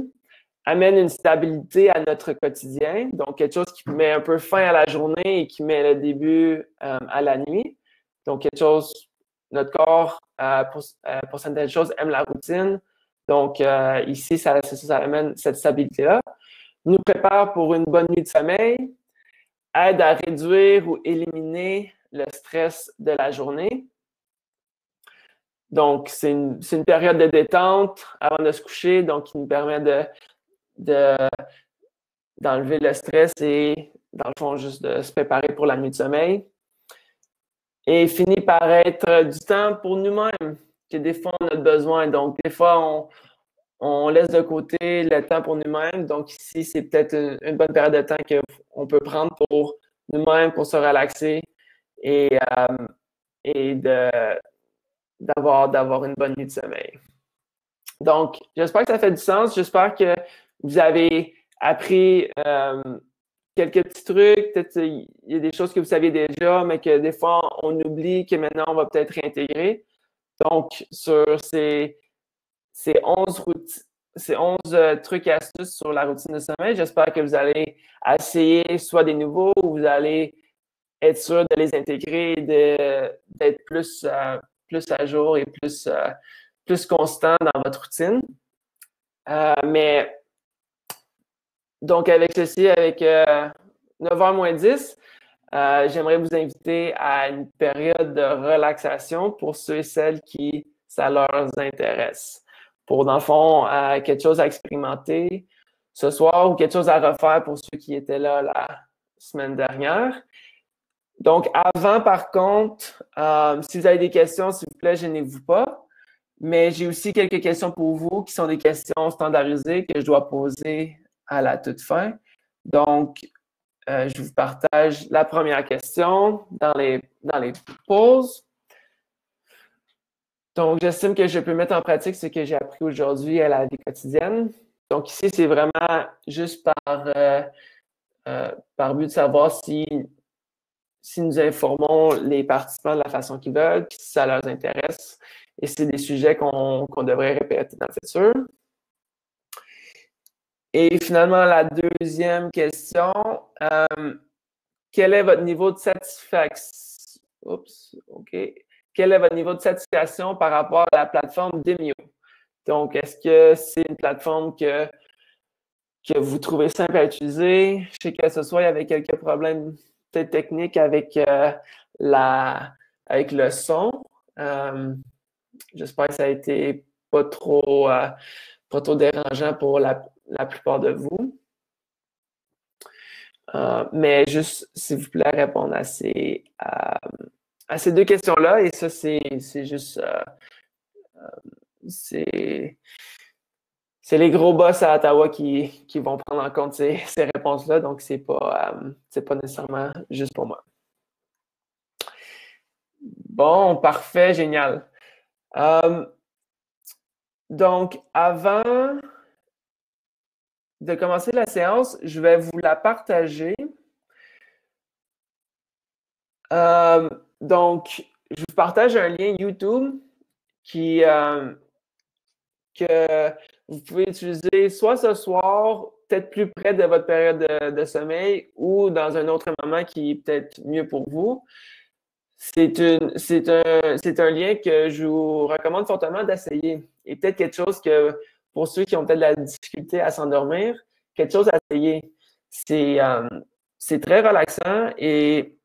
amène une stabilité à notre quotidien, donc quelque chose qui met un peu fin à la journée et qui met le début à la nuit. Donc, quelque chose, notre corps, pour certaines choses, aime la routine. Donc, ici, ça amène cette stabilité-là. Nous prépare pour une bonne nuit de sommeil, aide à réduire ou éliminer le stress de la journée. Donc, c'est une période de détente avant de se coucher, donc qui nous permet d'enlever le stress et, dans le fond, juste de se préparer pour la nuit de sommeil. Et finit par être du temps pour nous-mêmes, que des fois, on a besoin. Donc, des fois, on laisse de côté le temps pour nous-mêmes. Donc, ici, c'est peut-être une bonne période de temps qu'on peut prendre pour nous-mêmes, pour se relaxer et d'avoir une bonne nuit de sommeil. Donc, j'espère que ça fait du sens. J'espère que vous avez appris quelques petits trucs. Peut-être il y a des choses que vous saviez déjà, mais que des fois, on oublie que maintenant, on va peut-être réintégrer. Donc, sur ces 11 trucs et astuces sur la routine de sommeil, j'espère que vous allez essayer soit des nouveaux ou vous allez être sûr de les intégrer, d'être plus à jour et plus constant dans votre routine. Mais donc, avec ceci, avec 9h moins 10, j'aimerais vous inviter à une période de relaxation pour ceux et celles qui ça leur intéresse. Pour, dans le fond, quelque chose à expérimenter ce soir ou quelque chose à refaire pour ceux qui étaient là la semaine dernière. Donc, avant, par contre, si vous avez des questions, s'il vous plaît, gênez-vous pas. Mais j'ai aussi quelques questions pour vous qui sont des questions standardisées que je dois poser à la toute fin. Donc, je vous partage la première question dans les pauses. Donc, j'estime que je peux mettre en pratique ce que j'ai appris aujourd'hui à la vie quotidienne. Donc, ici, c'est vraiment juste par but de savoir si nous informons les participants de la façon qu'ils veulent, si ça leur intéresse. Et c'est des sujets qu'on devrait répéter dans le futur. Et finalement, la deuxième question, quel est votre niveau de satisfaction? Oups, OK. Quel est votre niveau de satisfaction par rapport à la plateforme Demio? Donc, est-ce que c'est une plateforme que vous trouvez simple à utiliser? Je sais que ce soit, il y avait quelques problèmes peut-être techniques avec le son. J'espère que ça a été pas trop dérangeant pour la plupart de vous. Mais juste, s'il vous plaît, répondre à ces deux questions-là. Et ça, c'est juste... c'est les gros boss à Ottawa qui vont prendre en compte ces réponses-là. Donc, c'est pas nécessairement juste pour moi. Bon, parfait, génial. Donc, avant de commencer la séance, je vais vous la partager. Donc, je vous partage un lien YouTube que vous pouvez utiliser soit ce soir, peut-être plus près de votre période de sommeil, ou dans un autre moment qui est peut-être mieux pour vous. C'est un lien que je vous recommande fortement d'essayer. Et peut-être quelque chose que, pour ceux qui ont peut-être de la difficulté à s'endormir, quelque chose à essayer. C'est très relaxant et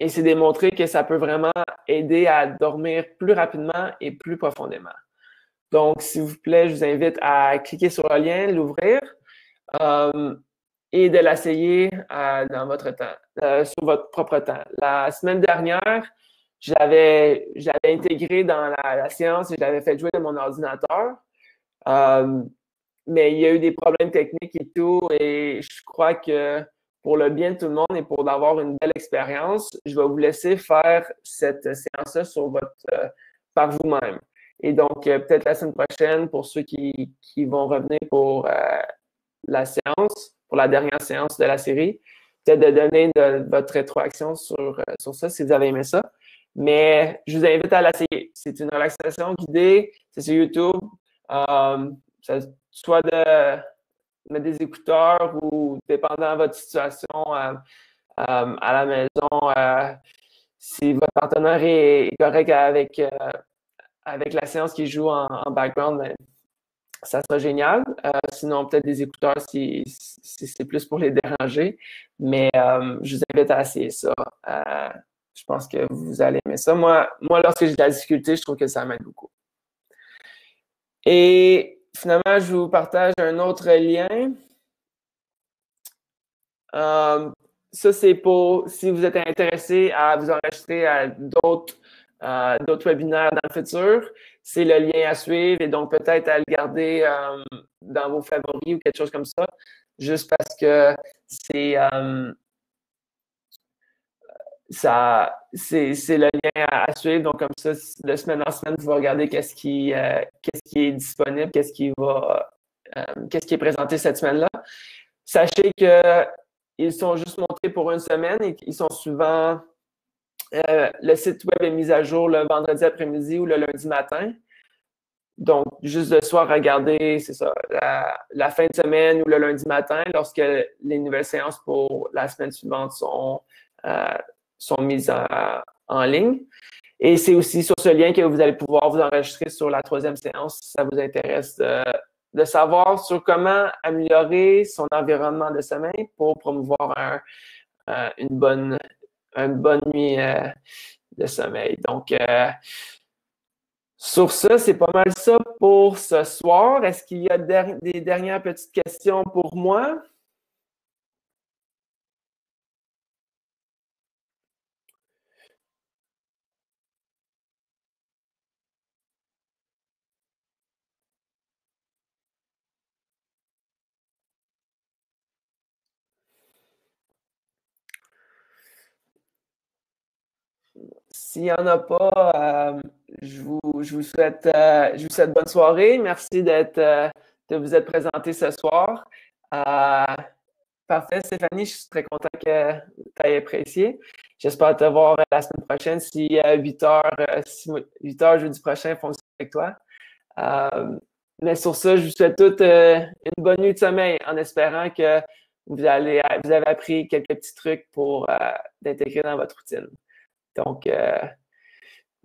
c'est démontré que ça peut vraiment aider à dormir plus rapidement et plus profondément. Donc, s'il vous plaît, je vous invite à cliquer sur le lien, l'ouvrir et de l'essayer dans votre temps, sur votre propre temps. La semaine dernière, j'avais intégré dans la séance et je l'avais fait jouer de mon ordinateur. Mais il y a eu des problèmes techniques et tout, et je crois que pour le bien de tout le monde et pour avoir une belle expérience, je vais vous laisser faire cette séance-là par vous-même. Et donc, peut-être la semaine prochaine, pour ceux qui vont revenir pour la séance, pour la dernière séance de la série, peut-être de donner votre rétroaction sur ça si vous avez aimé ça. Mais je vous invite à l'essayer. C'est une relaxation guidée, c'est sur YouTube. Soit de mettre des écouteurs ou dépendant de votre situation à la maison, si votre partenaire est correct avec la séance qui joue en background, ben, ça sera génial. Sinon, peut-être des écouteurs si c'est plus pour les déranger. Mais je vous invite à essayer ça. Je pense que vous allez aimer ça. Moi, lorsque j'ai de la difficulté, je trouve que ça m'aide beaucoup. Et finalement, je vous partage un autre lien. Ça, c'est pour si vous êtes intéressé à vous enregistrer à d'autres webinaires dans le futur. C'est le lien à suivre et donc peut-être à le garder dans vos favoris ou quelque chose comme ça, juste parce que c'est le lien à suivre. Donc, comme ça, de semaine en semaine, vous regardez qu'est-ce qui est disponible, qu'est-ce qui est présenté cette semaine-là. Sachez qu'ils sont juste montrés pour une semaine et qu'ils sont souvent le site web est mis à jour le vendredi après-midi ou le lundi matin. Donc, juste de soir, regarder, c'est ça, la fin de semaine ou le lundi matin, lorsque les nouvelles séances pour la semaine suivante sont mises en ligne. Et c'est aussi sur ce lien que vous allez pouvoir vous enregistrer sur la 3e séance si ça vous intéresse de savoir sur comment améliorer son environnement de sommeil pour promouvoir une bonne nuit de sommeil. Donc, sur ça, c'est pas mal ça pour ce soir. Est-ce qu'il y a des dernières petites questions pour moi? S'il n'y en a pas, je vous souhaite bonne soirée. Merci de vous être présenté ce soir. Parfait, Stéphanie, je suis très content que tu aies apprécié. J'espère te voir la semaine prochaine si 8 heures jeudi prochain fonctionne avec toi. Mais sur ça, je vous souhaite toutes une bonne nuit de sommeil en espérant que vous avez appris quelques petits trucs pour d'intégrer dans votre routine. Donc,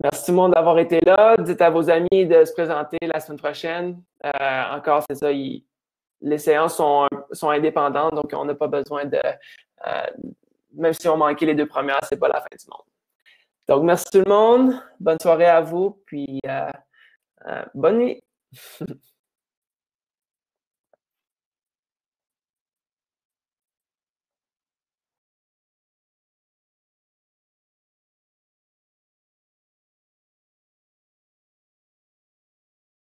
merci tout le monde d'avoir été là. Dites à vos amis de se présenter la semaine prochaine. Encore, c'est ça, les séances sont indépendantes, donc on n'a pas besoin même si on manquait les 2 premières, c'est pas la fin du monde. Donc, merci tout le monde. Bonne soirée à vous, puis bonne nuit.